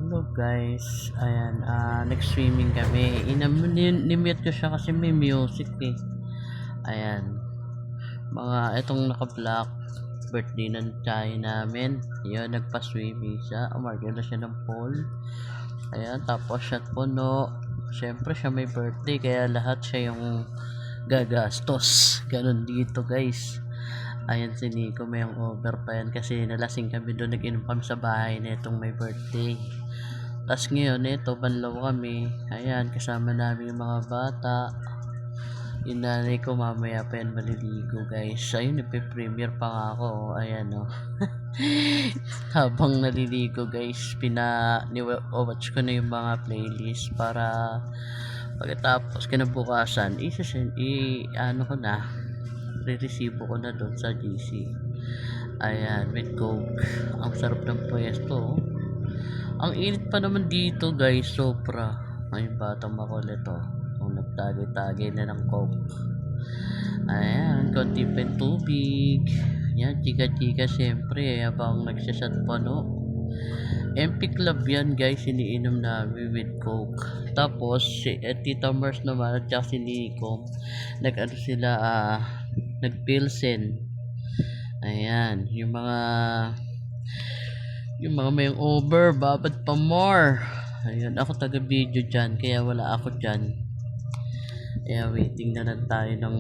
Hello guys, ayan, nag-swimming kami. Nimute ko siya kasi may music eh. Ayan, mga itong naka-black birthday ng tiyahin namin. Yun, nagpa-swimming siya. Umarga na siya ng pool. Ayan, tapos siya puno. Siyempre siya may birthday kaya lahat siya yung gagastos. Ganun dito guys. Ayan si Nico, may yung over pa yan kasi nalasing kami doon, nag-inom kami sa bahay na itong may birthday. Tapos ngayon ito, banlaw kami. Ayan, kasama namin yung mga bata. Yung nanay ko mamaya pa yan maliligo guys. Ayun, nagpe-premiere pa nga ako. Ayan o. Habang naliligo guys, watch ko na yung mga playlist para pagkatapos kinabukasan, ano ko na, re-resibo ko na doon sa GC. Ayan, with Coke. Ang sarap ng pwesto. Ang init pa naman dito guys, sobra. May batang makulit kung nagtagay-tagay na ng Coke. Ayan, konti pa yung tubig. Yan, chika-chika siyempre habang nagsasat pa MP Club yan guys, iniinom namin with Coke. Tapos si Tita Mars naman at si Nico, nag-ano sila, nag-pilsen. Ayan, yung mga may over, babad pa more. Ayun, ako taga video dyan, kaya wala ako dyan. Kaya waiting na lang tayo ng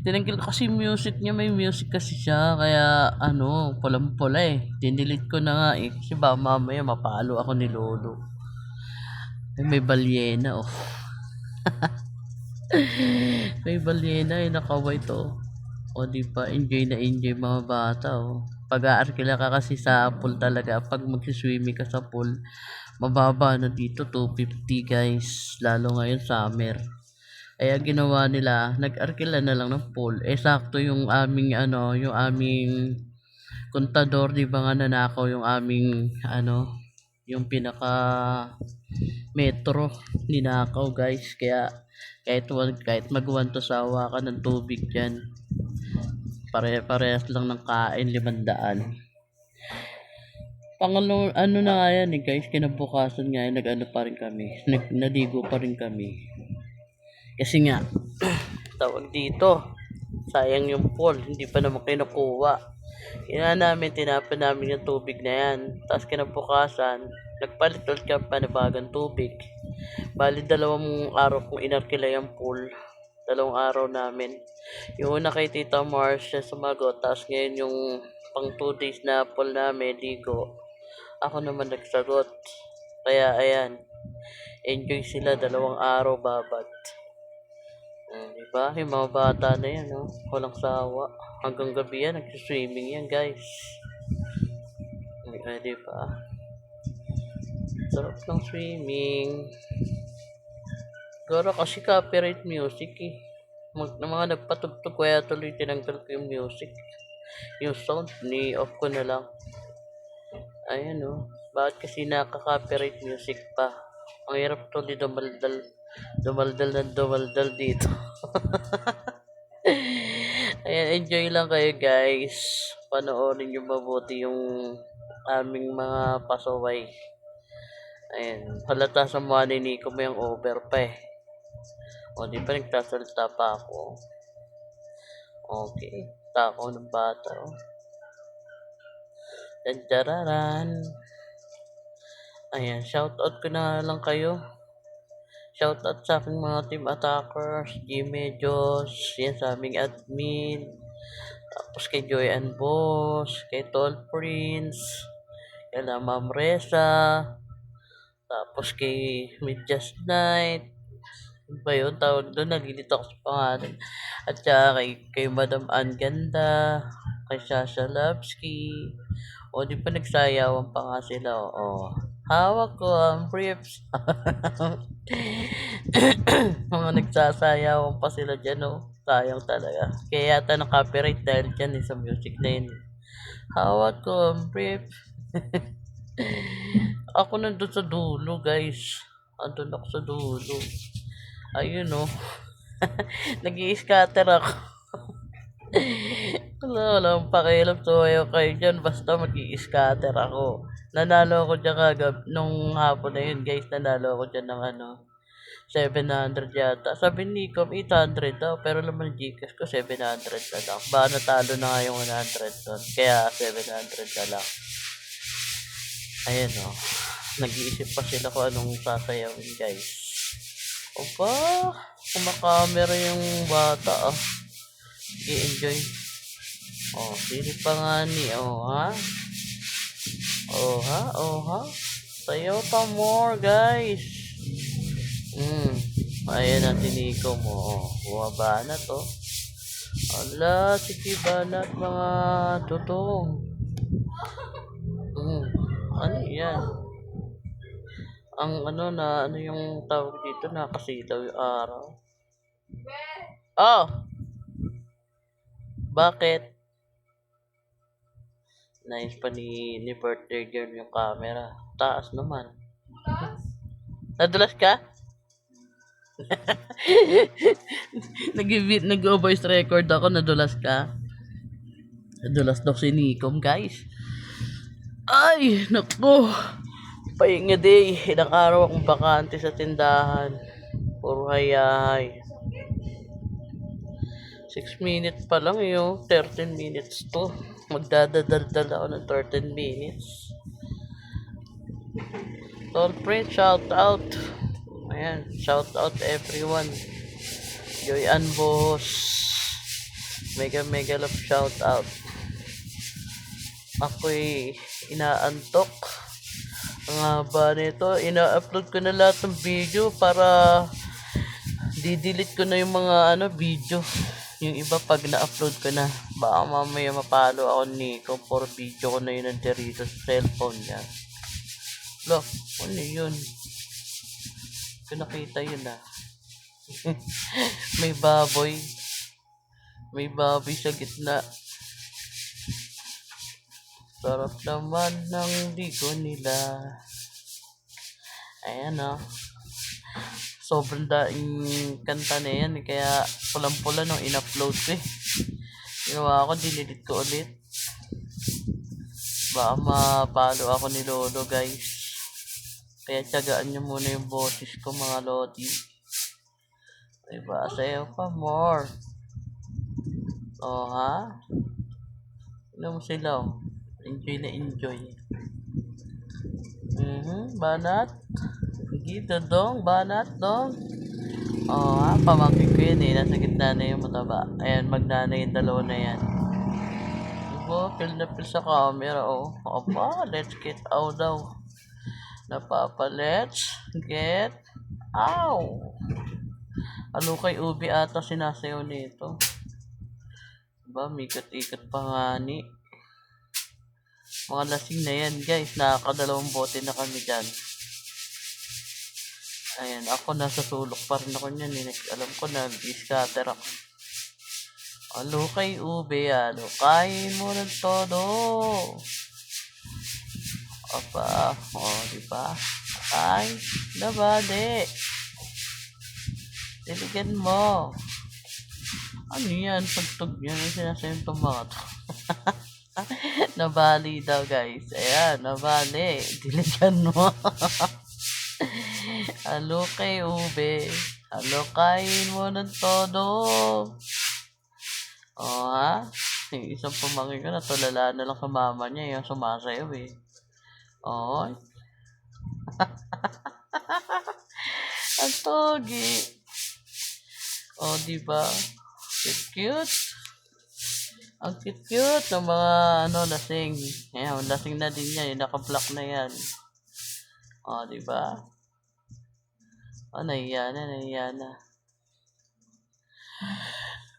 tinanggil kasi music niya, may music kasi siya, kaya pulang pula eh. Dinilit ko na nga eh, kasi ba mamaya mapalo ako ni Lolo. May balyena may balyena eh, naka-white o di ba, enjoy na enjoy mga bata Pag-aarkila ka kasi sa pool talaga, pag mag-swimming ka sa pool, mababa na dito, 250 guys, lalo ngayon summer. Kaya ginawa nila, nag-arkila na lang ng pool. Sakto yung aming yung aming kontador, di ba nga nanakaw yung aming yung pinaka metro ninakaw guys. Kaya kahit mag-1 to sawa ka ng tubig diyan, parehas lang ng kain, 500. Pangalo na nga yan eh guys, kinabukasan nga nag-ano pa rin kami, naligo pa rin kami. Kasi nga tawag dito, sayang yung pool, hindi pa naman kinukuha. Tinapon namin yung tubig na yan. Tapos kinabukasan, nagpalit ulit kami panibagang tubig. Bali 2 araw kung inarkila yung pool. 2 araw namin. Yung una kay Tita Mars, siya sumagot. Tapos ngayon yung pang 2 days na pool namin, ligo, ako naman nagsagot. Kaya ayan, enjoy sila 2 araw babad. Diba? Yung mga bata na yan, walang sawa. Hanggang gabi yan, nag-swimming yan, guys. Diba? Sarap ng swimming. Garo kasi copyright music eh. Mga nagpatugtog, kaya tuloy tinanggal ko yung music. Yung sound, ni-off ko na lang. Ayan bakit kasi naka-copyright music pa? Ang hirap tuloy dumaldal dito. Ayan, enjoy lang kayo guys. Panoorin nyo mabuti yung aming mga pasaway. Ayan, halata sa mga ni Nico, may yung over pa eh. Di pa nagtasalita pa ako. Okay, tako ng bata Tantararan. Ayan, shoutout ko na lang kayo. Shoutout sa aking mga team attackers, Jimmy, Josh, yan sa aming admin. Tapos kay Joy and Boss, kay Tall Prince, kay Ma'am Reza, tapos kay Midjas Night. Ano ba yun? Tawag doon, nalilito ako sa pangalan. At saka kay Madam Ann Ganda, kay Sasha Lavsky. Di pa nagsayawan pa nga sila. Hawak ko ang briefs. Mga nagsasayawan pa sila dyan sayang talaga. Kaya yata ng copyright dahil dyan sa music na yun. Hawak ko ang brief. Ako nandun sa dulo guys. Andun ako sa dulo. Ayun nag-i-scatter ako. Wala akong pakialam, so ayaw kayo dyan, basta mag-i-scatter ako. Nanalo ako dyan nung hapon na yun guys, nanalo ako dyan ng 700 yata. Sabi ni Nico, 800 daw, pero naman Gcash ko 700 na lang. Baka natalo na nga yung 100 doon, kaya 700 na lang. Ayan nag-iisip pa sila kung anong sasayawin guys. Opa, kumakamera yung bata i-enjoy. Sili pa nga ni, ha? Sayaw pa more guys. Ayan ang tiniko mo. Bumaba na to. Ala, sige banat mga tutong. Ano yan? Ang ano yung tawag dito, nakasilaw yung araw. Bakit? Nice pa ni birthday girl yung camera. Taas naman. Nadulas ka? Nag-voice record ako, nadulas ka? Nadulas daw si Nikom, guys. Ay, naku. Pahinga day. Ilang araw akong bakante sa tindahan. Puro hayahay. 6 minutes pa lang 13 minutes to. Magdadadaldal ako ng 13 minutes. Tall print, shout out. Ayan, shout out everyone. Joy Ann Boss. Mega love shout out. Ako'y inaantok. Ang haba nito. Ina-upload ko na lahat ng video para di-delete ko na yung mga video. Yung iba pag na-upload ko na, baka mamaya mapalo ako ni Nico. Puro video ko na yun nandirito sa cellphone niya. Look, ano yun? Kung nakita yun May baboy. May baboy sa gitna. Sarap naman ng ligo nila. Ayan sobrang daing kanta na yan, kaya pulang-pula nung in-upload ko ginawa ko, dinilit ko ulit. Baka mapalo ako ni Lolo guys, kaya tiyagaan nyo muna yung boses ko mga lodi. Diba, sayo pa more. Ano mo sila enjoy na enjoy. Banat. Gito dong, banat dong. Pamangkin ko yun nasa gitna na yung mataba. Ayan, magnana yung dalawa na yan. Feel na feel sa camera let's get out daw. Let's get out. Ano kay Ubi ata sinasayaw nito. Diba, mikat-ikat pa nga ni. Mga lasing na yan guys, nakakadalawang bote na kami dyan. Ayan, ako nasa sulok pa rin ako niyan alam ko nag-scatter ako. Alo kay Ube, kain mo ng todo. Diba? Ay, nabali. Diligan mo. Ano yan? Pagtog yan. Ang sinasayang tomato. Nabali daw guys. Ayan, nabali. Diligan mo. Halo kay Ube. Kain mo ng todo. Yung isang pamangkin ko natulala na lang sa mama niya yung sumasayaw ang togi. Diba? Cute. Ang cute ng mga lasing. Ayan, lasing na din yan. Naka-block na yan. Diba? Nahiya na.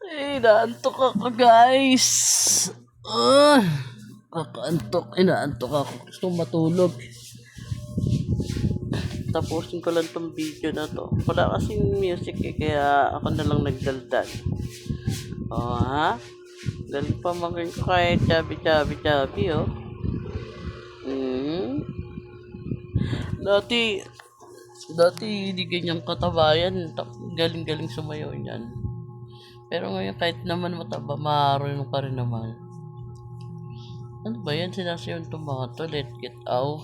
Inaantok ako guys. Inaantok ako. Gusto matulog. Tapusin ko lang tong video na to. Wala kasing music kaya ako na lang nagdaldal. Galing pa maging ko kay Chubby. Dati hindi ganyang katabayan. Galing sumayaw niyan. Pero ngayon kahit naman mataba, marunong pa rin naman. Ano ba yan? Sinasayaw itong mga to. Let get out.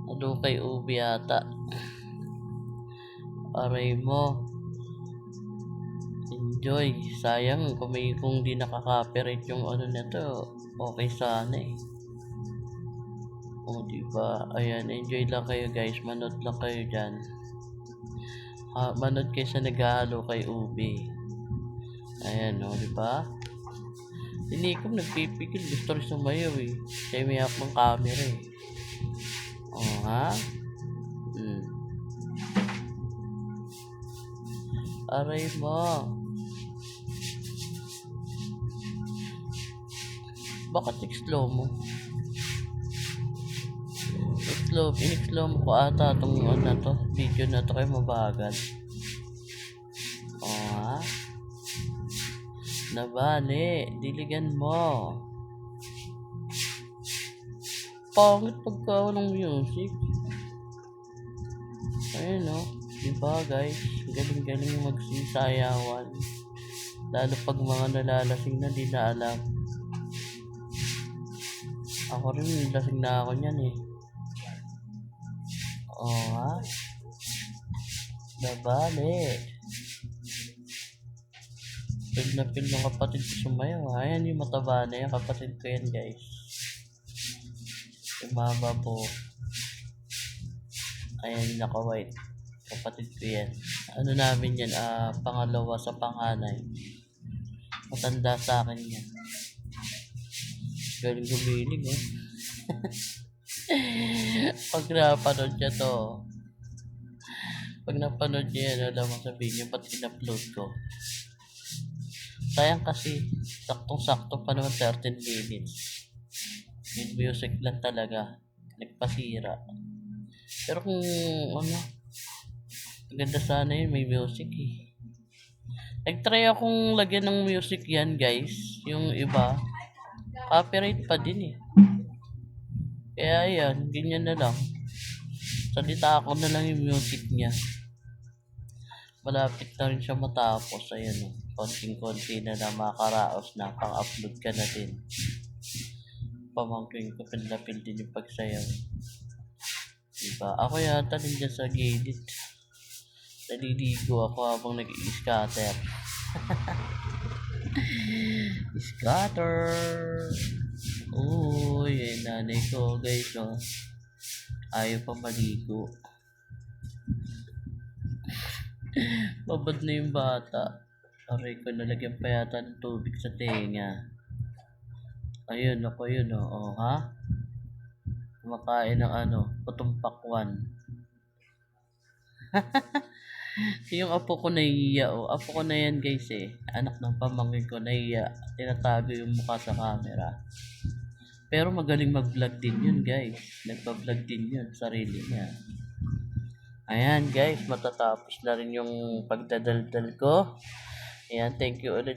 Ano kay Ubi yata. Aray mo. Enjoy. Sayang kung di nakaka-copyright yung ano nito. Okay sana eh. O diba? Ayan, enjoy lang kayo guys. Manood lang kayo dyan. Manood kayo sa naghahalo kay Ubi. Ayan o, diba? Hindi ko nagpipigil. Gusto rin sumayaw eh. Kaya may hawak ng camera eh. O ha? Aray mo. Bakit i-slow mo? In-slow mo ko ata itong ano to, video na to kayo mabagal. O ha? Nabali, diligan mo. Pangit pagka walang music. Ayun o, diba guys? Galing-galing magsisayawan. Lalo pag mga nalalasing na di na alam. Ako rin, lasing na ako niyan eh. O ha? Nabali. Pil na pil ng kapatid ko sumayaw. Ayan yung mataba na yan. Kapatid ko yan guys. Yung mama po. Ayan naka-white. Kapatid ko yan. Ano namin yan? Pangalawa sa panganay. Matanda sa akin yan. Galing gumiling eh. Pag napanood niya to. Pag napanood niya yan, alam mo sabihin niya, ba't in-upload ko? Sayang kasi, saktong-sakto pa naman 13 minutes. Yung music lang talaga. Nagpasira. Pero kung ano, maganda sana yun, may music eh. Nag-try akong lagyan ng music yan guys. Yung iba, copyright pa din eh. Kaya yan, ganyan na lang. Salita ako na lang yung music niya. Malapit na rin siya matapos. Ayan o. Konting-konti na makaraos na. Pang-upload ka na din. Pamangkin ko pinlapil din yung pagsayaw. Diba? Ako yata din dyan sa gilid. Naliligo ako habang nag-i-scatter. Scatter! Uy, ay nanay ko guys oh. Ayaw pa maligo. Babad na yung bata. Aray ko, nalagyan pa yata ng tubig sa tenga. Ayun ako yun oh. Ha? Kumakain ng ano, putong pakwan. Yung apo ko nahiya oh. Apo ko na yan guys eh. Anak ng pamangkin ko nahiya. Tinatago yung mukha sa camera. Pero magaling mag-vlog din yun guys. Nagpa-vlog din yun. Sarili niya. Ayan guys. Matatapos na rin yung pagdadaldal ko. Ayan. Thank you ulit.